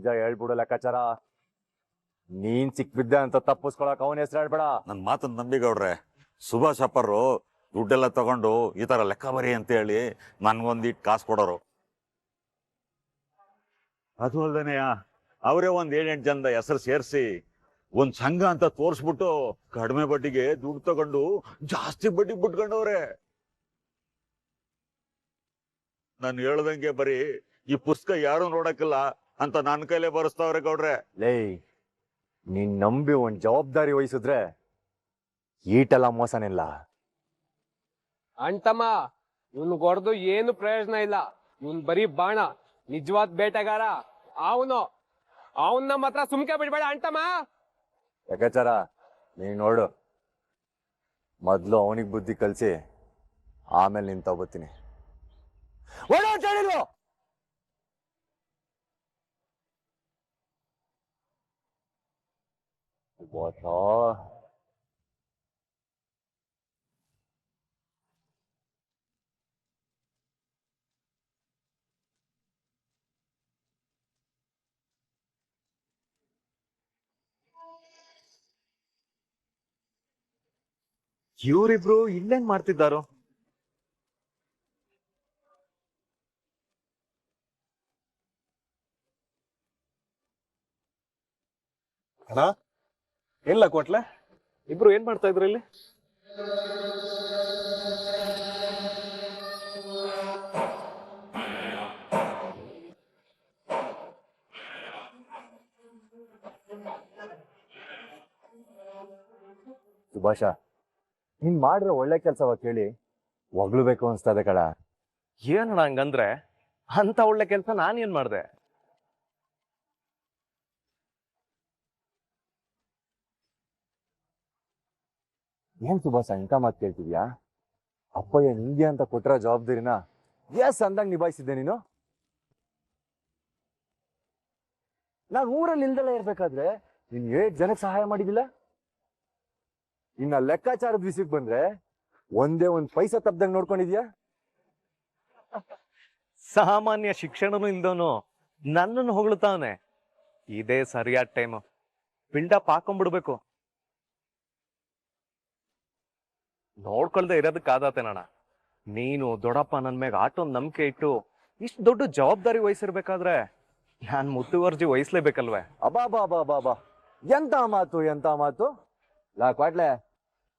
ನಿಜ ಹೇಳ್ಬಿಡು ಲೆಕ್ಕಾಚಾರ. ನೀನ್ ಸಿಕ್ಬಿದ್ದೆ ಅಂತ ತಪ್ಪಿಸ್ಕೊಳಕ್ ಅವನ ಹೆಸರು ಹೇಳ್ಬೇಡ. ನನ್ನ ಮಾತನ್ನ ನಂಬಿಗೌಡ್ರೆ, ಸುಭಾಷ್ ಅಪ್ಪರು ದುಡ್ಡೆಲ್ಲ ತಗೊಂಡು ಈ ತರ ಲೆಕ್ಕ ಬರಿ ಅಂತ ಹೇಳಿ ನನ್ಗೊಂದಿಟ್ಟು ಕಾಸು ಕೊಡೋರು. ಅದು ಅಲ್ದೇನೆಯ ಅವರೇ ಒಂದ್ 7-8 ಜನದ ಹೆಸರು ಸೇರಿಸಿ ಒಂದ್ ಸಂಘ ಅಂತ ತೋರ್ಸ್ಬಿಟ್ಟು ಕಡಿಮೆ ಬಡ್ಡಿಗೆ ದುಡ್ಡು ತಗೊಂಡು ಜಾಸ್ತಿ ಬಡ್ಡಿ ಬಿಟ್ಕೊಂಡವ್ರೆ. ನಾನು ಹೇಳ್ದಂಗೆ ಬರೀ ಈ ಪುಸ್ತಕ ಯಾರು ನೋಡಕ್ಕಿಲ್ಲ ಅಂತ ನನ್ನ ಕೈಲೇ ಬರೆಸ್ತಾವ್ರೆ ಗೌಡ್ರೆ. ಲೇ, ನೀನ್ ನಂಬಿ ಒಂದ್ ಜವಾಬ್ದಾರಿ ವಹಿಸಿದ್ರೆ ಈಟೆಲ್ಲ ಮೋಸನಿಲ್ಲ. ಅಂಟಮ್ಮ, ಇವ್ನು ಹೊಡೆದು ಏನು ಪ್ರಯೋಜನ ಇಲ್ಲ. ಇವ್ನ್ ಬರೀ ಬಾಣ, ನಿಜವಾದ ಬೇಟೆಗಾರ ಅವನ್ನ ಮಾತ್ರ ಸುಮ್ಕೆ ಬಿಡ್ಬೇಡ ಅಂಟಮ್ಮ. ಲೆಕ್ಕಾಚಾರ ನೀನ್ ನೋಡು, ಮೊದ್ಲು ಅವನಿಗೆ ಬುದ್ಧಿ ಕಲ್ಸಿ ಆಮೇಲೆ ನಿನ್ ತಗೋತೀನಿ. ಇವರಿಬ್ರು ಇಲ್ಲೇನ್ ಮಾಡ್ತಿದ್ದಾರೋ? ಅಣ್ಣ, ಇಲ್ಲ ಕೊಟ್ಲೆ ಇಬ್ರು ಏನ್ ಮಾಡ್ತಾ ಇದ್ರು ಇಲ್ಲಿ? ಸುಭಾಷ, ನೀನ್ ಮಾಡಿರೋ ಒಳ್ಳೆ ಕೆಲ್ಸವ ಕೇಳಿ ಹೊಗಳ್ಬೇಕು ಅನ್ಸ್ತದೆ ಕಳ. ಏನಣ್ಣ ಹಂಗಂದ್ರೆ? ಅಂತ ಒಳ್ಳೆ ಕೆಲ್ಸ ನಾನೇನ್ ಮಾಡ್ದೆ? ಏನ್ ಸುಭಾಷ ಇಂಥ ಮಾತು ಕೇಳ್ತಿದ್ಯಾ? ಅಪ್ಪಯ್ಯ ನಿಂಗೆ ಅಂತ ಕೊಟ್ಟಿರೋ ಜವಾಬ್ದಾರಿನ ಅಂದಂಗ್ ನಿಭಾಯಿಸಿದ್ದೆ ನೀನು. ನಾನ್ ಊರಲ್ಲಿ ಇಲ್ದೆಲ್ಲ ಇರ್ಬೇಕಾದ್ರೆ ನೀನ್ 7 ಜನಕ್ಕೆ ಸಹಾಯ ಮಾಡಿದಿಲ್ಲ. ಇನ್ನ ಲೆಕ್ಕಾಚಾರದ ವಿಷಯಕ್ಕೆ ಬಂದ್ರೆ ಒಂದೇ ಒಂದ್ ಪೈಸಾ ತಪ್ಪದಂಗ್ ನೋಡ್ಕೊಂಡಿದ್ಯಾ? ಸಾಮಾನ್ಯ ಶಿಕ್ಷಣನೂ ಇಲ್ದವನು ನನ್ನನ್ನು ಹೊಗಳ್ತಾವನೆ. ಇದೇ ಸರಿಯಾದ ಟೈಮ್, ಬಿಲ್ಡಪ್ ಹಾಕೊಂಡ್ಬಿಡ್ಬೇಕು. ನೋಡ್ಕೊಳ್ದೆ ಇರೋದಕ್ಕಾದತೇನಣ್ಣ. ನೀನು ದೊಡ್ಡಪ್ಪ ನನ್ ಮ್ಯಾಗ ಆಟೋನ್ ನಂಬಿಕೆ ಇಟ್ಟು ಇಷ್ಟು ದೊಡ್ಡ ಜವಾಬ್ದಾರಿ ವಹಿಸಿರ್ಬೇಕಾದ್ರೆ ನಾನ್ ಮುತುವರ್ಜಿ ವಹಿಸ್ಲೇಬೇಕಲ್ವೇ? ಅಬಾ ಎಂತ ಮಾತು ಲಾ ಕ್ವಾಟ್ಲೆ,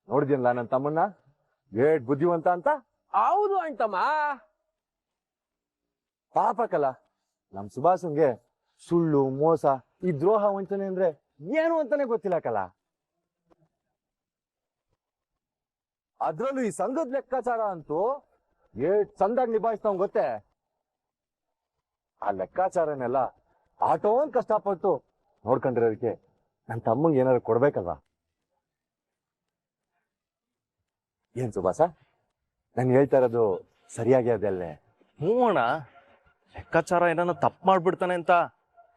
ನೋಡಿದ್ಯಲ್ಲ ನನ್ನ ತಮ್ಮನ್ನ ಏಟ್ ಬುದ್ಧಿವಂತ ಅಂತ. ಹೌದು ಅಂಟಮ್ಮ. ಪಾಪಕಲ್ಲ ನಮ್ ಸುಭಾಷನ್ಗೆ ಸುಳ್ಳು ಮೋಸ ಈ ದ್ರೋಹ ವಂಚನೆ ಅಂದ್ರೆ ಏನು ಅಂತಾನೆ ಗೊತ್ತಿಲ್ಲ ಕಲ. ಅದ್ರಲ್ಲೂ ಈ ಸಂಘದ ಲೆಕ್ಕಾಚಾರ ಅಂತೂ ಏಟ್ ಚಂದಾಗಿ ನಿಭಾಯಿಸ್ತಾವ್ ಗೊತ್ತೇ. ಆ ಲೆಕ್ಕಾಚಾರನೆಲ್ಲ ಆಟೋನ್ ಕಷ್ಟಪಟ್ಟು ನೋಡ್ಕೊಂಡಿರೋದಕ್ಕೆ ನನ್ ತಮ್ಮಂಗೆ ಏನಾದ್ರು ಕೊಡ್ಬೇಕಲ್ವಾ? ಏನ್ ಸುಭಾಸ, ನಾನು ಹೇಳ್ತಾ ಇರೋದು ಸರಿಯಾಗಿ ಅದಲ್ಲೇ? ಹ್ಞೂ ಅಣ್ಣ, ಲೆಕ್ಕಾಚಾರ ಏನಾನ ತಪ್ಪು ಮಾಡ್ಬಿಡ್ತಾನೆ ಅಂತ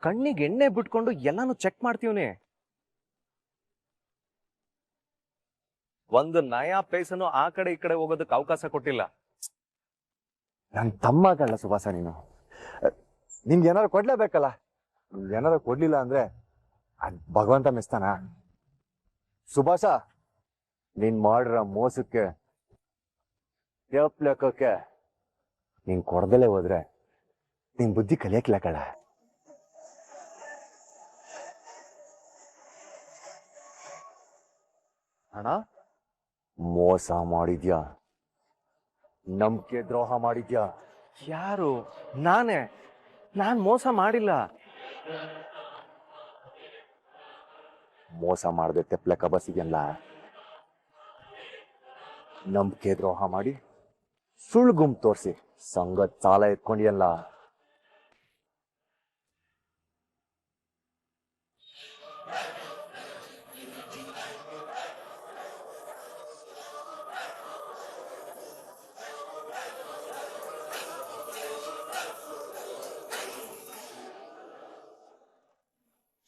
ಕಣ್ಣಿಗೆ ಎಣ್ಣೆ ಬಿಟ್ಕೊಂಡು ಎಲ್ಲಾನು ಚೆಕ್ ಮಾಡ್ತೀವ್ನಿ. ಒಂದು ನಯಾ ಪೈಸನು ಆ ಕಡೆ ಈ ಕಡೆ ಹೋಗೋದಕ್ಕೆ ಅವಕಾಶ ಕೊಟ್ಟಿಲ್ಲ. ನನ್ ತಮ್ಮಗಲ್ಲ ಸುಭಾಸ ನೀನು. ನಿನ್ಗೆ ಏನಾದ್ರು ಕೊಡ್ಲೇಬೇಕಲ್ಲ. ನಿನ್ಗೆ ಏನಾದ್ರು ಕೊಡ್ಲಿಲ್ಲ ಅಂದ್ರೆ ಅದ್ ಭಗವಂತ ಮೆಸ್ತಾನ? ಸುಭಾಸ, ನೀನ್ ಮಾಡಿರೋ ಮೋಸಕ್ಕೆ ಲೆಕ್ಕಕ್ಕೆ ನೀನ್ ಕೊಡ್ದಲೇ ಹೋದ್ರೆ ನಿನ್ ಬುದ್ಧಿ ಕಲಿಯಕ್ಕಿಲ್ಲ ಕಳ. ಅಣ್ಣ, ಮೋಸ ಮಾಡಿದ್ಯಾ, ನಂಬಿಕೆ ದ್ರೋಹ ಮಾಡಿದ್ಯಾ? ಯಾರು? ನಾನ್ ಮೋಸ ಮಾಡಿಲ್ಲ. ಮೋಸ ಮಾಡದೆ ತೆಪ್ಲೆ ಕಬಸಿದ್ಯಲ್ಲ, ನಂಬಿಕೆ ದ್ರೋಹ ಮಾಡಿ ಸುಳ್ಳು ಗುಂಪು ತೋರಿಸಿ ಸಂಘದ ಸಾಲ ಎತ್ಕೊಂಡಿಯಲ್ಲ.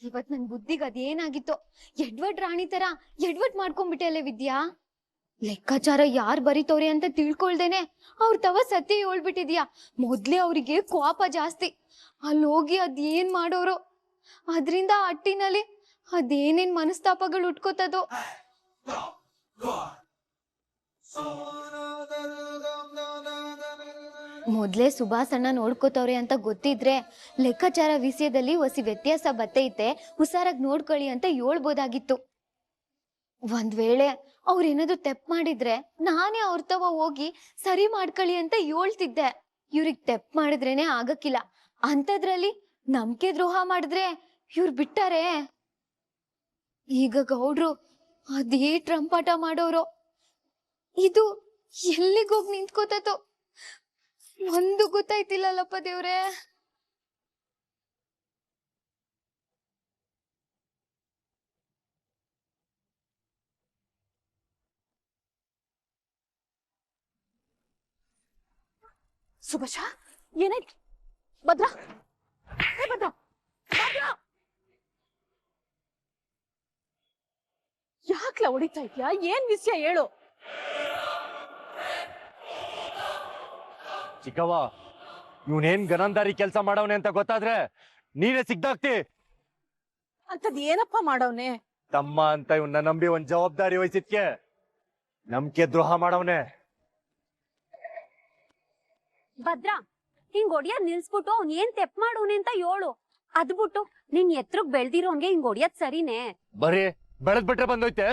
ಇವತ್ ನನ್ ಬುದ್ಧಿಗೆ ಅದೇನಾಗಿತ್ತೋ, ಎಡ್ವರ್ಡ್ ರಾಣಿ ತರ ಎಡ್ವರ್ಡ್ ಮಾಡ್ಕೊಂಡ್ಬಿಟ್ಟೆ ವಿದ್ಯಾ. ಲೆಕ್ಕಾಚಾರ ಯಾರ್ ಬರೀತವ್ರೆ ಅಂತ ತಿಳ್ಕೊಳ್ದೇನೆ ಅವ್ರ ತವ ಸತ್ಯ ಹೇಳ್ಬಿಟ್ಟಿದ್ಯಾ. ಮೊದ್ಲೇ ಅವ್ರಿಗೆ ಕೋಪ ಜಾಸ್ತಿ. ಅಲ್ಲಿ ಹೋಗಿ ಅದ್ ಏನ್ ಮಾಡೋರು. ಅದ್ರಿಂದ ಆ ಅಟ್ಟಿನಲ್ಲಿ ಅದೇನೇನ್ ಮನಸ್ತಾಪಗಳು ಉಟ್ಕೋತದೋ. ಮೊದ್ಲೇ ಸುಭಾಸಣ್ಣ ನೋಡ್ಕೋತವ್ರೆ ಅಂತ ಗೊತ್ತಿದ್ರೆ ಲೆಕ್ಕಾಚಾರ ವಿಷಯದಲ್ಲಿ ಹೊಸಿ ವ್ಯತ್ಯಾಸ ಬತ್ತೈತೆ, ಹುಷಾರಾಗಿ ನೋಡ್ಕೊಳ್ಳಿ ಅಂತ ಹೇಳ್ಬೋದಾಗಿತ್ತು. ಒಂದ್ ವೇಳೆ ಅವ್ರೇನಾದ್ರು ತೆಪ್ ಮಾಡಿದ್ರೆ ನಾನೇ ಅವ್ರ ತವ ಹೋಗಿ ಸರಿ ಮಾಡ್ಕೊಳ್ಳಿ ಅಂತ ಹೇಳ್ತಿದ್ದೆ. ಇವ್ರಿಗೆ ತೆಪ್ ಮಾಡಿದ್ರೇನೆ ಆಗಕ್ಕಿಲ್ಲ, ಅಂಥದ್ರಲ್ಲಿ ನಂಬಿಕೆ ದ್ರೋಹ ಮಾಡಿದ್ರೆ ಇವ್ರು ಬಿಟ್ಟಾರೆ. ಈಗ ಗೌಡ್ರು ಅದೇ ಟ್ರಂಪಾಟ ಮಾಡೋರು. ಇದು ಎಲ್ಲಿಗೋಗಿ ನಿಂತ್ಕೋತೋ ಒಂದು ಗೊತ್ತಾಯ್ತಿಲ್ಲಲ್ಲಪ್ಪ ದೇವ್ರೆ. ಸುಭಾಷ, ಏನಾಯ್ತು? ಭದ್ರಾ, ಏ ಭದ್ರಾ, ಭದ್ರಾ! ಯಾಕ್ಲ ಹೊಡಿತಾ ಇದ್ಯಾ? ಏನ್ ವಿಷಯ ಹೇಳು. ಚಿಕ್ಕವ್ವ, ಇವನೇನ್ ಗನಂದಾರಿ ಕೆಲಸ ಮಾಡವನೆ ಅಂತ ಗೊತ್ತಾದ್ರೆ ನೀನೇ ಸಿಗ್ದಾಗ್ತಿ. ಅಂತದ್ ಏನಪ್ಪ ಮಾಡವ್ನೆ? ತಮ್ಮ ಅಂತ ಇವನ್ನ ನಂಬಿ ಒಂದ್ ಜವಾಬ್ದಾರಿ ವಹಿಸಿದ್ಕೆ ನಂಬಿಕೆ ದ್ರೋಹ ಮಾಡವನೆ. ಭದ್ರಾ, ಹಿಂಗ್ ಹೊಡಿಯೋದ್ ನಿಲ್ಸ್ಬಿಟ್ಟು ಅವ್ನ್ ಏನ್ ತೆಪ್ ಮಾಡೋನೆ ಅಂತ ಹೇಳು. ಅದ್ಬಿಟ್ಟು ನಿನ್ ಎತ್ರಕ್ ಬೆಳ್ದಿರೋನ್ಗೆ ಹಿಂಗ್ ಹೊಡಿಯೋದ್ ಸರಿನೇ? ಬರೀ ಬೆಳೆದ್ ಬಿಟ್ರೆ ಬಂದೋಯ್ತೆ.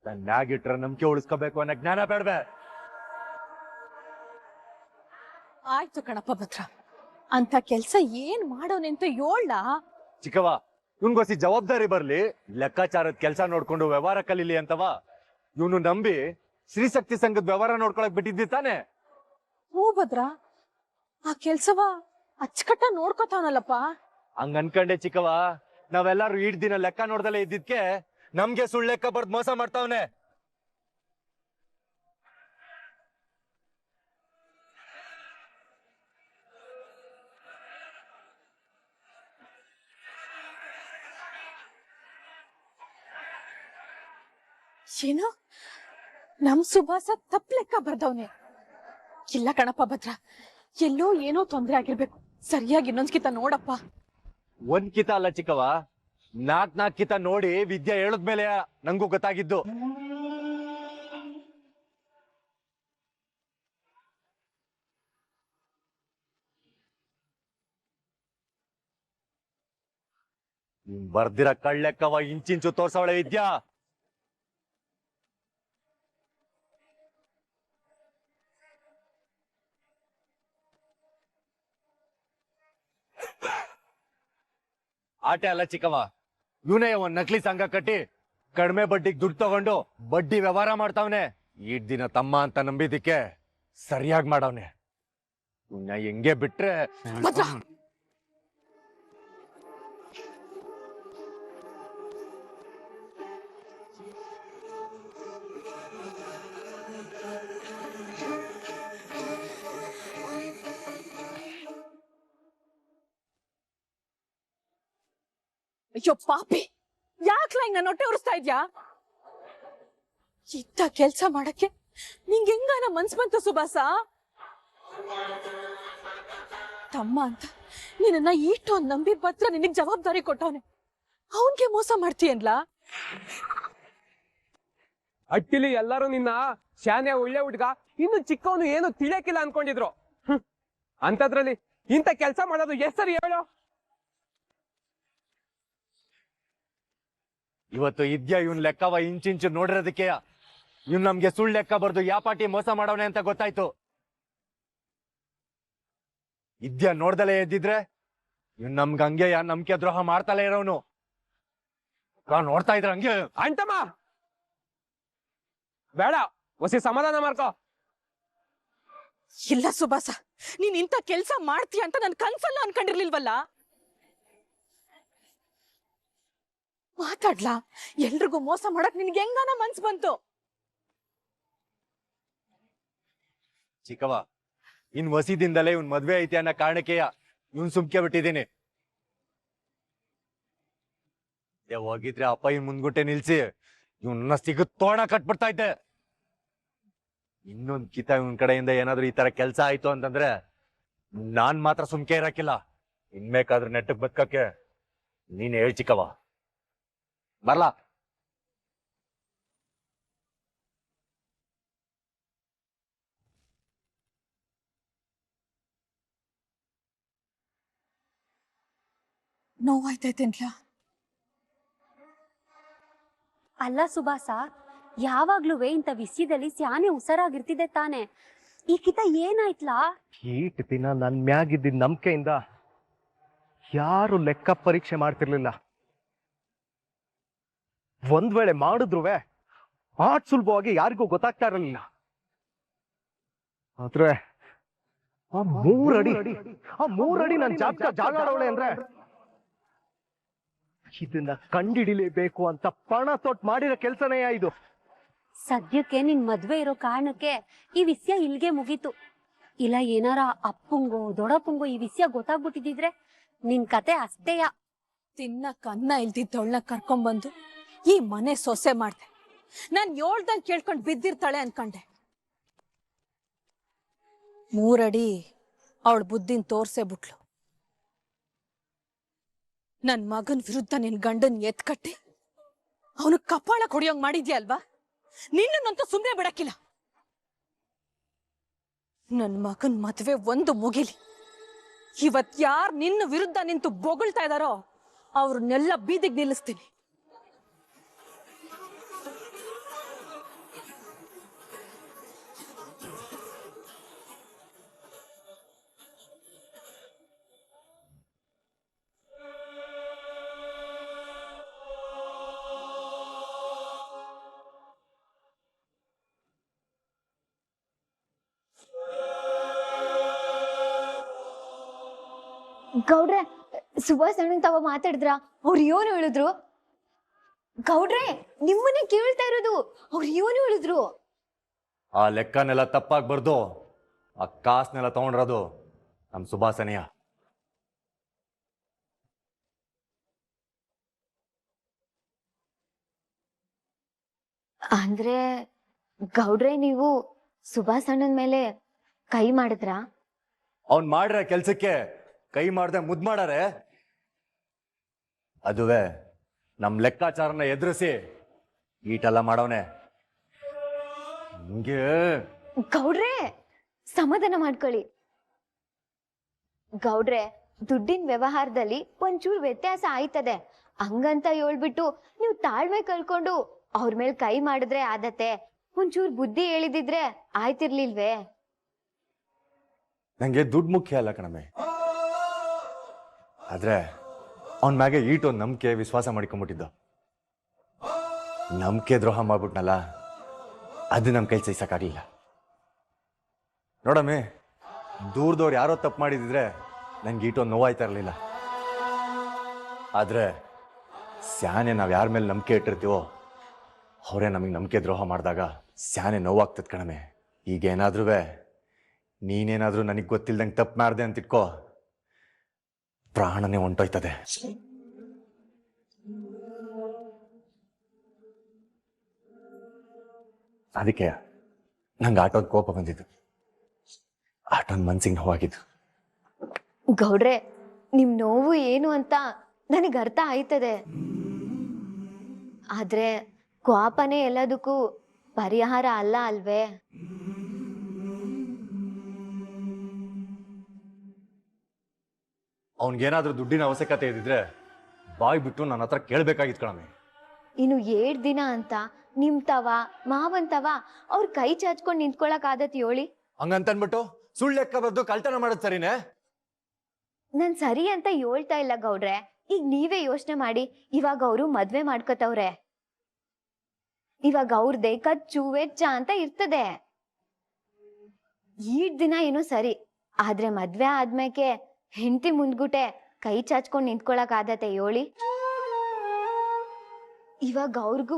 ನನ್ನಾಗಿಟ್ರೆ ನಂಬಿಕೆ ಉಳಿಸ್ಕೋಬೇಕು ಅನ್ನೋ ಜ್ಞಾನ ಬೇಡ್ವೆ. ಆಯ್ತು ಕಣಪ್ಪ ಭದ್ರಾ, ಅಂತ ಕೆಲ್ಸ ಏನ್ ಮಾಡೋನೆ ಅಂತ ಹೇಳ. ಚಿಕ್ಕವ್ವ, ಇವ್ನ್ಗೋಸಿ ಜವಾಬ್ದಾರಿ ಬರ್ಲಿ, ಲೆಕ್ಕಾಚಾರದ ಕೆಲಸ ನೋಡ್ಕೊಂಡು ವ್ಯವಹಾರ ಕಲೀಲಿ ಅಂತವ ಇವನು ನಂಬಿ ಶ್ರೀಶಕ್ತಿ ಸಂಘದ ವ್ಯವಹಾರ ನೋಡ್ಕೊಳಕ್ ಬಿಟ್ಟಿದ್ದಿ ತಾನೆ. ಹೂ ಭದ್ರಾ, ಆ ಕೆಲ್ಸವ ಅಚ್ಚಕಟ್ಟ ನೋಡ್ಕೊತಾವನಲ್ಲಪ್ಪ. ಹಂಗ ಅನ್ಕಂಡೆ ಚಿಕ್ಕವ್ವ, ನಾವೆಲ್ಲಾರು ಈಡ್ ದಿನ ಲೆಕ್ಕ ನೋಡ್ದಲ್ಲೇ ಇದ್ದಿದ್ಕೆ ನಮ್ಗೆ ಸುಳ್ಳು ಲೆಕ್ಕ ಬರ್ದ್ ಮೋಸ ಮಾಡ್ತಾವನೆ. ಏನು? ನಮ್ ಸುಭಾಸ ತಪ್ಪ ಲೆಕ್ಕ ಬರ್ದವ್ನೆ? ಇಲ್ಲ ಕಣಪ್ಪ ಭದ್ರಾ, ಎಲ್ಲೋ ಏನೋ ತೊಂದ್ರೆ ಆಗಿರ್ಬೇಕು. ಸರಿಯಾಗಿ ಇನ್ನೊಂದ್ಕಿತ ನೋಡಪ್ಪ. ಒಂದ್ ಕಿತ ಅಲ್ಲ ಚಿಕ್ಕವ್ವ, ನಾಕ್ ಕಿತ ನೋಡಿ ವಿದ್ಯೆ ಹೇಳದ್ಮೇಲೆ ನಂಗೂ ಗೊತ್ತಾಗಿದ್ದು. ಬರ್ದಿರ ಕಳ್ಳೆಕ್ಕವ ಇಂಚಿಂಚು ತೋರ್ಸವಳೆ ವಿದ್ಯಾ. ಆಟ ಅಲ್ಲ ಚಿಕ್ಕವ್ವ, ಇವನೇ ಒಂದ್ ನಕಲಿ ಸಂಘ ಕಟ್ಟಿ ಕಡಿಮೆ ಬಡ್ಡಿಗೆ ದುಡ್ಡು ತಗೊಂಡು ಬಡ್ಡಿ ವ್ಯವಹಾರ ಮಾಡ್ತಾವನೆ. ಈಡ್ ದಿನ ತಮ್ಮ ಅಂತ ನಂಬಿದಿಕ್ಕೆ ಸರಿಯಾಗಿ ಮಾಡವ್ನೆ. ಇವ್ನ ಹೆಂಗೆ ಬಿಟ್ರೆ ಭದ್ರಾ, ಅಯ್ಯೋ ಪಾಪಿ, ಯಾಕ್ಲ ಹಿಂಗ್ ನನ್ನ ಹೊಟ್ಟೆ ಉರಿಸ್ತಾ ಇದ್ಯಾ? ಇಂಥ ಕೆಲ್ಸ ಮಾಡಕ್ಕೆ ನಿಂಗೆ ಹೆಂಗಾನ ಮನ್ಸ್ ಬಂತು ಸುಭಾಸ? ತಮ್ಮ ಅಂತ ನಿನ್ನ ಇಷ್ಟೊಂದ್ ನಂಬಿ ಭದ್ರ ನಿನಗ್ ಜವಾಬ್ದಾರಿ ಕೊಟ್ಟವನೆ, ಅವನ್ಗೆ ಮೋಸ ಮಾಡ್ತೀಯನ್ಲ? ಅಟ್ಟಿಲಿ ಎಲ್ಲರೂ ನಿನ್ನ ಶಾನೆ ಒಳ್ಳೆ ಹುಡ್ಗ, ಇನ್ನು ಚಿಕ್ಕವನು ಏನು ತಿಳಿಯಕ್ಕಿಲ್ಲ ಅನ್ಕೊಂಡಿದ್ರು. ಅಂತದ್ರಲ್ಲಿ ಇಂಥ ಕೆಲ್ಸ ಮಾಡೋದು ಎಷ್ಟರಿ ಹೇಳು? ಇವತ್ತು ಇದ್ಯಾ ಇವನ್ ಲೆಕ್ಕವ ಇಂಚಿಂಚು ನೋಡಿರೋದಕ್ಕೆ ಇವ್ನ್ ನಮ್ಗೆ ಸುಳ್ಳು ಲೆಕ್ಕ ಬರ್ದು ಯಾಪಾಟಿ ಮೋಸ ಮಾಡವನೆ ಅಂತ ಗೊತ್ತಾಯ್ತು. ಇದ್ಯಾ ನೋಡ್ದಲೇ ಎದ್ದಿದ್ರೆ ಇವ್ನ್ ನಮ್ಗೆ ಹಂಗೆ ನಂಬಿಕೆ ದ್ರೋಹ ಮಾಡ್ತಲೇ ಇರೋನು. ನೋಡ್ತಾ ಇದ್ರ ಹಂಗೆ. ಅಂತಮ್ಮ ಬೇಡ, ಹೊಸಿ ಸಮಾಧಾನ ಮಾಡ್ಕೋ. ಇಲ್ಲ ಸುಭಾಸ, ನೀನ್ ಇಂಥ ಕೆಲ್ಸ ಮಾಡ್ತೀಯ ಅಂತ ನನ್ ಕನ್ಸಲ್ಲ ಅನ್ಕೊಂಡಿರ್ಲಿಲ್ವಲ್ಲ. ಮಾತಾಡ್ಲಾ? ಎಲ್ರಿಗೂ ಮೋಸ ಮಾಡಕ್ ನಿನ್ಗೆ ಹೆಂಗಾನ ಮನ್ಸ್ ಬಂತು? ಚಿಕ್ಕವ, ಇನ್ ವಸಿದಿಂದಲೇ ಇವ್ನ್ ಮದ್ವೆ ಐತಿ ಅನ್ನೋ ಕಾರಣಕ್ಕೆ ಇವ್ನ್ ಸುಮ್ಕೆ ಬಿಟ್ಟಿದ್ದೀನಿ. ಹೋಗಿದ್ರೆ ಅಪ್ಪ ಇನ್ ಮುಂದ್ಗುಟ್ಟೆ ನಿಲ್ಸಿ ಇವನ್ನ ಸಿಗದ್ ತೋಣ ಕಟ್ಬಿಡ್ತಾ ಇದ್ದೆ. ಇನ್ನೊಂದ್ ಕಿತ ಇವನ್ ಕಡೆಯಿಂದ ಏನಾದ್ರು ಈ ತರ ಕೆಲ್ಸ ಆಯ್ತು ಅಂತಂದ್ರೆ ನಾನ್ ಮಾತ್ರ ಸುಮ್ಕೆ ಇರಕ್ಕಿಲ್ಲ. ಇನ್ಬೇಕಾದ್ರೆ ನೆಟ್ಟಕ್ ಬದುಕಕ್ಕೆ ನೀನ್ ಹೇಳ್ ಚಿಕ್ಕವ. ಬರ್ಲಾ? ನೋವಾಯ್ತೈತೇನ್ಲ? ಅಲ್ಲ ಸುಭಾಸ, ಯಾವಾಗ್ಲೂ ಇಂಥ ವಿಷಯದಲ್ಲಿ ಸ್ಯಾನೆ ಹುಷಾರಾಗಿರ್ತಿದೆ ತಾನೆ. ಈಕಿತ ಏನಾಯ್ತ್ಲಾ? ಈಟ್ ದಿನ ನನ್ ಮ್ಯಾಗಿದ್ದ ನಂಬಿಕೆಯಿಂದ ಯಾರು ಲೆಕ್ಕ ಪರೀಕ್ಷೆ ಮಾಡ್ತಿರ್ಲಿಲ್ಲ. ಒಂದ್ ವೇಳೆ ಮಾಡಿದ್ರುವೆ ಆಟ್ ಸುಲಭವಾಗಿ ಯಾರಿಗೂ ಗೊತ್ತಾಗ್ತಾ ಇರಲಿಲ್ಲ. ಆದ್ರೆ ಆ ಮೂರಡಿ ನನ್ ಜಾಗಾಡವಳೆ ಅಂದ್ರೆ ಇದನ್ನ ಕಂಡಿಡಿಲೇಬೇಕು ಅಂತ ಪಣ ತೊಟ್ಟು ಮಾಡಿರೋ ಕೆಲ್ಸನೇ ಇದು. ಸದ್ಯಕ್ಕೆ ನಿನ್ ಮದ್ವೆ ಇರೋ ಕಾರಣಕ್ಕೆ ಈ ವಿಷಯ ಇಲ್ಗೆ ಮುಗೀತು. ಇಲ್ಲ ಏನಾರ ಅಪ್ಪಂಗೋ ದೊಡ್ಡಪ್ಪಂಗೋ ಈ ವಿಷಯ ಗೊತ್ತಾಗ್ಬಿಟ್ಟಿದ್ರೆ ನಿನ್ ಕತೆ ಅಷ್ಟೇಯ. ತಿನ್ನಕ್ ಅನ್ನ ಇಲ್ದಿದ್ದವಳನ್ನ ಕರ್ಕೊಂಡ್ಬಂದು ಈ ಮನೆ ಸೊಸೆ ಮಾಡ್ದೆ. ನಾನ್ ಹೇಳ್ದಂಗ್ ಕೇಳ್ಕೊಂಡ್ ಬಿದ್ದಿರ್ತಾಳೆ ಅನ್ಕಂಡೆ. 3 ಅಡಿ ಅವಳ ಬುದ್ಧಿನ್ ತೋರ್ಸೇ ಬಿಟ್ಲು. ನನ್ ಮಗನ್ ವಿರುದ್ಧ ನಿನ್ ಗಂಡನ್ ಎತ್ಕಟ್ಟಿ ಅವನು ಕಪಾಳ ಕೊಡಿಯೋಂಗ್ ಮಾಡಿದ್ಯಾ ಅಲ್ವಾ? ನಿನ್ನಂತೂ ಸುಮ್ನೆ ಬಿಡಕ್ಕಿಲ್ಲ. ನನ್ ಮಗನ್ ಮದ್ವೆ ಒಂದು ಮುಗಿಲಿ. ಇವತ್ ಯಾರ್ ನಿನ್ನ ವಿರುದ್ಧ ನಿಂತು ಬೊಗಳ್ತಾ ಇದಾರೋ ಅವ್ರನ್ನೆಲ್ಲ ಬೀದಿಗೆ ನಿಲ್ಲಿಸ್ತೀನಿ. ಗೌಡ್ರೆ, ಸುಭಾಷ್ ಅಣ್ಣನ್ ತಾವ ಮಾತಾಡಿದ್ರ? ಅವ್ರು ಏನು ಹೇಳಿದ್ರು? ಗೌಡ್ರೆ, ನಿಮ್ಮನ್ನೇ ಕೇಳ್ತಾ ಇರೋದು. ಅವ್ರು ಏನು ಹೇಳಿದ್ರು? ಆ ಲೆಕ್ಕನೆಲ್ಲ ತಪ್ಪಾಗ್ಬಾರ್ದು. ಆ ಕಾಸ್ನೆಲ್ಲ ತಗೊಂಡ್ರದು ನಮ್ ಸುಭಾಸನೆಯ. ಅಂದ್ರೆ ಗೌಡ್ರೆ, ನೀವು ಸುಭಾಷ್ ಅಣ್ಣನ್ ಮೇಲೆ ಕೈ ಮಾಡಿದ್ರ? ಅವ್ನ್ ಮಾಡಿರೋ ಕೆಲ್ಸಕ್ಕೆ ಕೈ ಮಾಡ್ದೆ ಮುದ್ ಮಾಡಾರೆ. ಅದುವೇ ನಮ್ ಲೆಕ್ಕಾಚಾರನ ಎದುರಿಸಿ ಈಟೆಲ್ಲ ಮಾಡವನೆ. ಹಿಂಗೆ ಗೌಡ್ರೆ, ಸಮಾಧಾನ ಮಾಡ್ಕೊಳ್ಳಿ. ಗೌಡ್ರೆ, ದುಡ್ಡಿನ ವ್ಯವಹಾರದಲ್ಲಿ ಒಂಚೂರು ವ್ಯತ್ಯಾಸ ಆಯ್ತದೆ. ಹಂಗಂತ ಹೇಳ್ಬಿಟ್ಟು ನೀವು ತಾಳ್ಮೆ ಕಳ್ಕೊಂಡು ಅವ್ರ ಮೇಲೆ ಕೈ ಮಾಡಿದ್ರೆ ಆದತ್ತೆ. ಒಂಚೂರು ಬುದ್ಧಿ ಹೇಳಿದಿದ್ರೆ ಆಯ್ತಿರ್ಲಿಲ್ವೇ? ನಂಗೆ ದುಡ್ಡು ಮುಖ್ಯ ಅಲ್ಲ ಕಣಮೆ. ಆದ್ರೆ ಅವನ್ ಮ್ಯಾಗೆ ಈಟೊಂದು ನಂಬಿಕೆ ವಿಶ್ವಾಸ ಮಾಡ್ಕೊಂಡ್ಬಿಟ್ಟಿದ್ದ. ನಂಬಿಕೆ ದ್ರೋಹ ಮಾಡ್ಬಿಟ್ನಲ್ಲ, ಅದು ನಮ್ ಕೈ ಸಹಿಸಕ್ಕಾಗ್ಲಿಲ್ಲ. ನೋಡಮ್ಮೆ, ದೂರದವ್ರು ಯಾರೋ ತಪ್ಪು ಮಾಡಿದಿದ್ರೆ ನಂಗೆ ಈಟೊಂದು ನೋವಾಯ್ತಾ ಇರಲಿಲ್ಲ. ಆದ್ರೆ ಸ್ಯಾನೆ ನಾವ್ ಯಾರ ಮೇಲೆ ನಂಬಿಕೆ ಇಟ್ಟಿರ್ತೀವೋ ಅವರೇ ನಮಗೆ ನಂಬಿಕೆ ದ್ರೋಹ ಮಾಡಿದಾಗ ಸ್ಯಾನೆ ನೋವಾಗ್ತದ ಕಣಮೆ. ಈಗೇನಾದ್ರೂ ನೀನೇನಾದ್ರೂ ನನಗೆ ಗೊತ್ತಿಲ್ದಂಗೆ ತಪ್ಪು ಮಾಡ್ದೆ ಅಂತ ಇಟ್ಕೋ, ಪ್ರಾಣನೇ ಹೊಂಟೋಯ್ತದೆ. ಅದಕ್ಕೆ ನಂಗೆ ಆಟೋದ್ ಕೋಪ ಬಂದಿದ್ದು, ಆಟೋನ್ ಮನ್ಸಿಗೆ ನೋವಾಗಿದ್ದು. ಗೌಡ್ರೆ, ನಿಮ್ ನೋವು ಏನು ಅಂತ ನನಗೆ ಅರ್ಥ ಆಯ್ತದೆ. ಆದ್ರೆ ಕೋಪನೇ ಎಲ್ಲದಕ್ಕೂ ಪರಿಹಾರ ಅಲ್ಲ ಅಲ್ವೇ? ಅವನ್ಗೇನಾದ್ರೂ ದುಡ್ಡಿನ ಅವಶ್ಯಕತೆ ಇದ್ದಿದ್ರೆ ಬಾಯ್ ಬಿಟ್ಟು ನನ್ನ ಹತ್ರ ಕೇಳ್ಬೇಕಾಗಿತ್ತು ಕಣಮೆ. ಇನ್ನು 7 ದಿನ ಅಂತ ನಿಮ್ ತವ ಮಾವಂತವ ಅವ್ರ ಕೈ ಚಾಚ್ಕೊಂಡ್ ನಿಂತ್ಕೊಳಕ್ ಆದತ್ ಹೇಳಿ? ಹಂಗಂತನ್ಬಿಟ್ಟು ಸುಳ್ಳು ಲೆಕ್ಕ ಬದ್ದು ಕಳ್ತನ ಮಾಡೋದ್ ಸರಿನೇ? ನಾನ್ ಸರಿ ಅಂತ ಹೇಳ್ತಾ ಇಲ್ಲ ಗೌಡ್ರೆ. ಈಗ ನೀವೇ ಯೋಚನೆ ಮಾಡಿ. ಇವಾಗ ಅವರು ಮದ್ವೆ ಮಾಡ್ಕೋತವ್ರೆ. ಇವಾಗ ಅವ್ರದೇ ಖರ್ಚು ವೆಚ್ಚ ಅಂತ ಇರ್ತದೆ. 7 ದಿನ ಏನೋ ಸರಿ, ಆದ್ರೆ ಮದ್ವೆ ಆದ್ಮೇಕೆ ಹೆಂಡತಿ ಮುಂದ್ಗುಟೆ ಕೈ ಚಾಚ್ಕೊಂಡ್ ನಿಂತ್ಕೊಳಕ್ ಆದತೆ ಹೇಳಿ? ಇವಾಗ ಅವ್ರಿಗೂ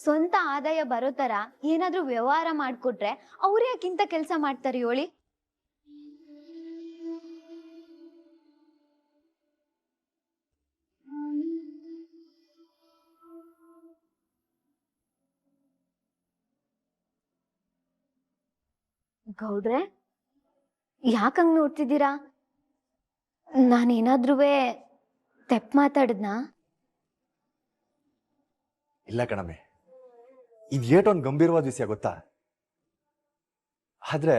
ಸ್ವಂತ ಆದಾಯ ಬರೋ ತರ ಏನಾದ್ರೂ ವ್ಯವಹಾರ ಮಾಡ್ಕೊಟ್ರೆ ಅವ್ರೇ ಯಾಕಿಂತ ಕೆಲ್ಸ ಮಾಡ್ತಾರೆ ಹೇಳಿ? ಗೌಡ್ರೆ, ಯಾಕಂಗ್ ನೋಡ್ತಿದ್ದೀರಾ? ನಾನೇನಾದ್ರೂ ತೆಪ್ ಮಾತಾಡಿದ್ನಾ? ಇಲ್ಲ ಕಣಮೆ, ಇದು ಏಟೊಂದು ಗಂಭೀರವಾದ ವಿಷಯ ಗೊತ್ತಾ? ಆದ್ರೆ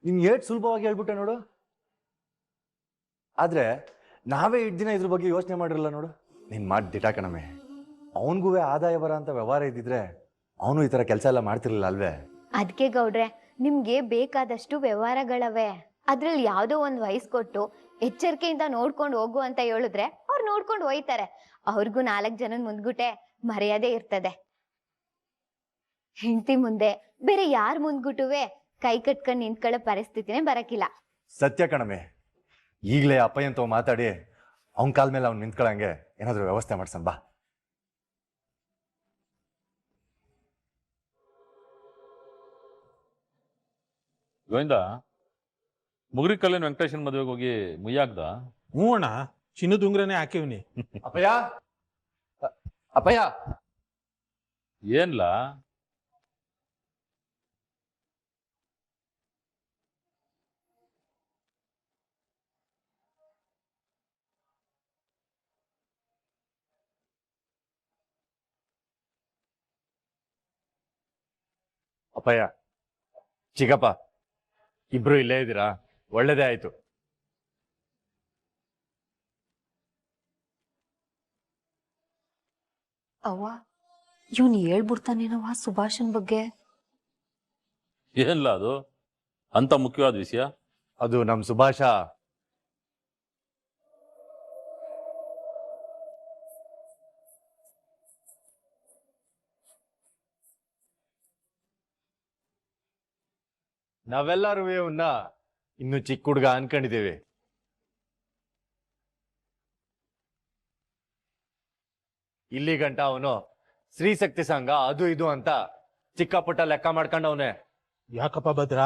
ನೀನ್ ಏಟ್ ಸುಲಭವಾಗಿ ಹೇಳ್ಬಿಟ್ಟೆ ನೋಡು. ಆದ್ರೆ ನಾವೇ ಇಷ್ಟು ದಿನ ಇದ್ರ ಬಗ್ಗೆ ಯೋಚನೆ ಮಾಡಿರಲ್ಲ ನೋಡು. ನೀನ್ ಮಾಡಿ ದಿಟ ಕಣಮೆ. ಅವನಿಗೂ ಆದಾಯ ಬರ ಅಂತ ವ್ಯವಹಾರ ಇದ್ದಿದ್ರೆ ಅವನು ಈ ತರ ಕೆಲಸ ಎಲ್ಲ ಮಾಡ್ತಿರ್ಲಿಲ್ಲ ಅಲ್ವೇ? ಅದಕ್ಕೆ ಗೌಡ್ರೆ, ನಿಮ್ಗೆ ಬೇಕಾದಷ್ಟು ವ್ಯವಹಾರಗಳವೆ. ಅದ್ರಲ್ಲಿ ಯಾವ್ದೋ ಒಂದ್ ವಯಸ್ಸು ಕೊಟ್ಟು ಎಚ್ಚರಿಕೆಯಿಂದ ನೋಡ್ಕೊಂಡು ಹೋಗು ಅಂತ ಹೇಳಿದ್ರೆ ಅವ್ರು ನೋಡ್ಕೊಂಡು ಹೋಯ್ತಾರೆ. ಅವ್ರಿಗೂ 4 ಜನದ ಮುಂದ್ಗುಟೆ ಮರ್ಯಾದೆ ಇರ್ತದೆ. ಹೆಂಡತಿ ಮುಂದೆ ಬೇರೆ ಯಾರ ಮುಂದ್ಗುಟುವೆ ಕೈ ಕಟ್ಕೊಂಡ್ ನಿಂತ್ಕೊಳ್ಳೋ ಪರಿಸ್ಥಿತಿನೇ ಬರಕಿಲ್ಲ. ಸತ್ಯ ಕಣಮೆ. ಈಗಲೇ ಅಪ್ಪಯ್ಯಂತ ಮಾತಾಡಿ ಅವನ ಕಾಲ ಮೇಲೆ ಅವ್ನು ನಿಂತ್ಕೊಳ್ಳಂಗೆ ಏನಾದ್ರು ವ್ಯವಸ್ಥೆ ಮಾಡ್ಸನ್ ಬಾ. ಗೋವಿಂದ, ಮುಗುರಿ ಕಲ್ಲಿನ ವೆಂಕಟೇಶನ್ ಮದುವೆಗೆ ಹೋಗಿ ಮುಯ್ಯಾಗ್ದ? ಹ್ಞೂ ಅಣ್ಣ, ಚಿನ್ನದ ಉಂಗ್ರನೇ ಹಾಕಿವ್ನಿ. ಅಪ್ಪಯ್ಯ, ಅಪ್ಪಯ್ಯ, ಏನ್ಲ? ಅಪ್ಪಯ್ಯ, ಚಿಕ್ಕಪ್ಪ, ಇಬ್ರು ಇಲ್ಲೇ ಇದ್ದೀರಾ? ಒಳ್ಳೇದೇ ಆಯ್ತು. ಅವ್ವ, ಇವನು ಹೇಳ್ಬಿಡ್ತಾನೇನವ್ವ ಸುಭಾಷನ್ ಬಗ್ಗೆ? ಏನ್ಲ ಅದು ಅಂತ ಮುಖ್ಯವಾದ ವಿಷಯ? ಅದು ನಮ್ ಸುಭಾಷ ನಾವೆಲ್ಲರೂ ಅವನ್ನ ಇನ್ನು ಚಿಕ್ಕ ಹುಡುಗ ಅನ್ಕೊಂಡಿದ್ದೀವಿ. ಇಲ್ಲಿ ಗಂಟ ಅವನು ಸ್ತ್ರೀಶಕ್ತಿ ಸಂಘ ಅದು ಇದು ಅಂತ ಚಿಕ್ಕ ಪುಟ್ಟ ಲೆಕ್ಕ ಮಾಡ್ಕೊಂಡವನೆ. ಯಾಕಪ್ಪ ಭದ್ರ,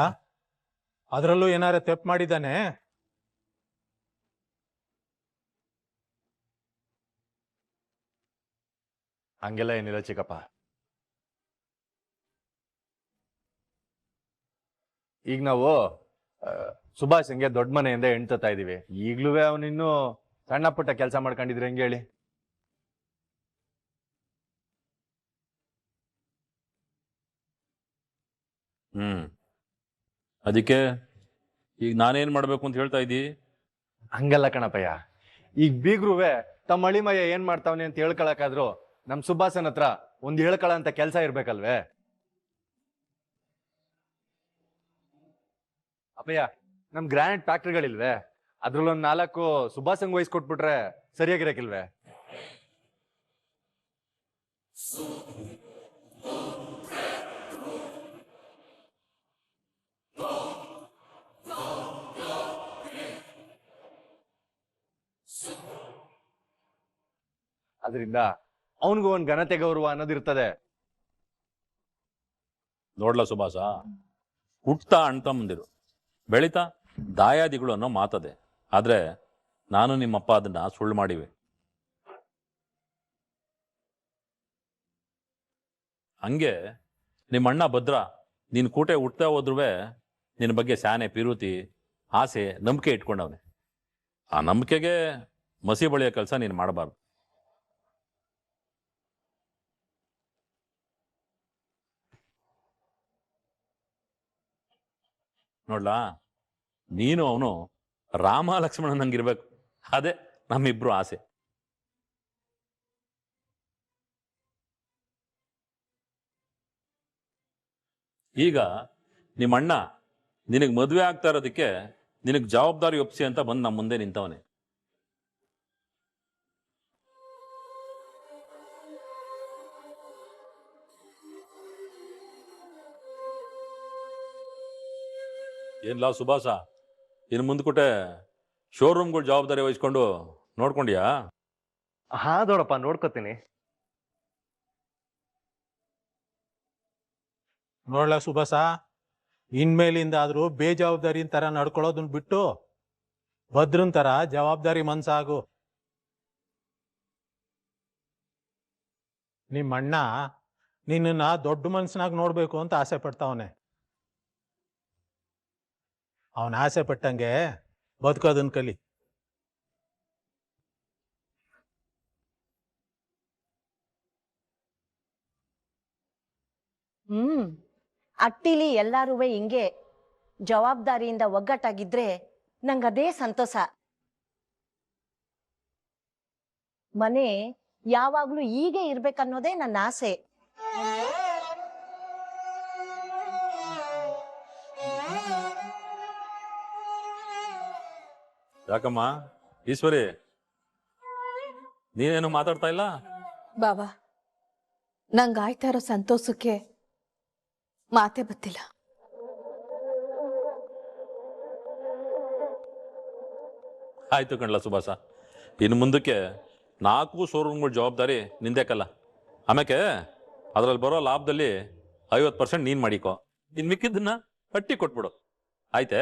ಅದ್ರಲ್ಲೂ ಏನಾರ ತೆಪ್ಪು ಮಾಡಿದ್ದಾನೆ? ಹಂಗೆಲ್ಲ ಏನಿಲ್ಲ ಚಿಕ್ಕಪ್ಪ. ಈಗ ನಾವು ಸುಭಾಷ್ ಹಂಗೆ ದೊಡ್ಡ ಮನೆಯಿಂದ ಹೆಣ್ತಾ ಇದೀವಿ. ಈಗ್ಲೂ ಅವನಿನ್ನು ಸಣ್ಣ ಪುಟ್ಟ ಕೆಲಸ ಮಾಡ್ಕೊಂಡಿದ್ರೆ ಹೆಂಗೆ ಹೇಳಿ? ಅದಕ್ಕೆ ಈಗ ನಾನೇನ್ ಮಾಡ್ಬೇಕು ಅಂತ ಹೇಳ್ತಾ ಇದ್ದೀ? ಹಂಗಲ್ಲ ಕಣಪ್ಪಯ್ಯ, ಈಗ ಬೀಗ್ರುವೆ ತಮ್ಮ ಅಳಿಮಯ್ಯ ಏನ್ ಮಾಡ್ತಾವನೆ ಅಂತ ಹೇಳ್ಕೊಳಕಾದ್ರು ನಮ್ ಸುಭಾಸನ್ ಹತ್ರ ಒಂದ್ ಹೇಳ್ಕೊಳ ಅಂತ ಕೆಲಸ ಇರ್ಬೇಕಲ್ವೇ? ಅಪ್ಪಯ್ಯ, ನಮ್ ಗ್ರಾನೈಟ್ ಫ್ಯಾಕ್ಟ್ರಿಗಳಿಲ್ವೇ? ಅದ್ರಲ್ಲೊಂದ್ 4 ಸುಭಾಸಂಗ್ ವಹಿಸ್ಕೊಟ್ಬಿಟ್ರೆ ಸರಿಯಾಗಿರಕಿಲ್ವೇ? ಅದರಿಂದ ಅವನಿಗೂ ಒಂದ್ ಘನತೆ ಗೌರವ ಅನ್ನೋದಿರ್ತದೆ. ನೋಡ್ಲ ಸುಭಾಸ, ಹುಟ್ತಾ ಅಣ್ತಮ್ಮಂದಿರು, ಬೆಳಿತಾ ದಾಯಾದಿಗಳು ಅನ್ನೋ ಮಾತದೆ. ಆದ್ರೆ ನಾನು ನಿಮ್ಮಪ್ಪ ಅದನ್ನ ಸುಳ್ಳು ಮಾಡಿವೆ. ಹಂಗೆ ನಿಮ್ಮ ಅಣ್ಣ ಭದ್ರ ನೀನ್ ಕೂಟೆ ಹುಟ್ತಾ ಹೋದ್ರುವೆ ನಿನ್ನ ಬಗ್ಗೆ ಶಾನೆ ಪಿರುತಿ ಆಸೆ ನಂಬಿಕೆ ಇಟ್ಕೊಂಡವನೆ. ಆ ನಂಬಿಕೆಗೆ ಮಸಿ ಬಳಿಯೋ ಕೆಲಸ ನೀನು ಮಾಡಬಾರ್ದು. ನೋಡ್ಲಾ, ನೀನು ಅವನು ರಾಮ ಲಕ್ಷ್ಮಣನಂಗಿರ್ಬೇಕು. ಅದೇ ನಮ್ಮಿಬ್ರು ಆಸೆ. ಈಗ ನಿಮ್ಮಣ್ಣ ನಿನಗೆ ಮದುವೆ ಆಗ್ತಾ ಇರೋದಕ್ಕೆ ನಿನಗೆ ಜವಾಬ್ದಾರಿ ಒಪ್ಸಿ ಅಂತ ಬಂದು ನಮ್ಮ ಮುಂದೆ ನಿಂತವನೆ. ಏನ್ಲಾ ಸುಭಾಸ, ಇನ್ನು ಮುಂದ್ಕೊಟ್ಟೆ ಶೋರೂಮ್ಗಳು ಜವಾಬ್ದಾರಿ ವಹಿಸ್ಕೊಂಡು ನೋಡ್ಕೊಂಡ್ಯಾ? ಹಾ ದೊಡಪ್ಪ, ನೋಡ್ಕೋತೀನಿ. ನೋಡ್ಲ ಸುಭಾಸ, ಇನ್ಮೇಲಿಂದ ಆದ್ರೂ ಬೇಜವಾಬ್ದಾರಿ ತರ ನಡ್ಕೊಳ್ಳೋದನ್ನ ಬಿಟ್ಟು ಭದ್ರನ್ ತರ ಜವಾಬ್ದಾರಿ ಮನ್ಸಾಗು. ನಿಮ್ಮಣ್ಣ ನಿನ್ನ ದೊಡ್ಡ ಮನ್ಸನಾಗ ನೋಡ್ಬೇಕು ಅಂತ ಆಸೆ ಪಡ್ತಾವನೆ. ಅವನ ಆಸೆ ಪಟ್ಟಂಗೆ ಬದುಕೋದನ್ ಕಲಿ. ಅಟ್ಟಿಲಿ ಎಲ್ಲಾರುವೆ ಹಿಂಗೆ ಜವಾಬ್ದಾರಿಯಿಂದ ಒಗ್ಗಟ್ಟಾಗಿದ್ರೆ ನಂಗದೇ ಸಂತೋಷ. ಮನೆ ಯಾವಾಗ್ಲೂ ಹೀಗೆ ಇರ್ಬೇಕನ್ನೋದೇ ನನ್ನ ಆಸೆ. ಯಾಕಮ್ಮ ಈಶ್ವರಿ, ನೀನೇನು ಮಾತಾಡ್ತಾ ಇಲ್ಲ? ಬಾವಾ, ನಂಗಾಯ್ತಾ ಇರೋ ಸಂತೋಷಕ್ಕೆ ಮಾತೇ ಬತ್ತಿಲ್ಲ. ಆಯ್ತು ಕಣ್ಲ ಸುಭಾಸ, ಇನ್ನು ಮುಂದಕ್ಕೆ 4 ಶೋರೂಮ್ಗಳ ಜವಾಬ್ದಾರಿ ನಿಂದೇಕಲ್ಲ. ಆಮೇಲೆ ಅದ್ರಲ್ಲಿ ಬರೋ ಲಾಭದಲ್ಲಿ 50% ನೀನ್ ಮಾಡಿಕೋ, ಇನ್ ಮಿಕ್ಕಿದ್ದನ್ನ ಹಟ್ಟಿ ಕೊಟ್ಬಿಡು. ಆಯ್ತೇ?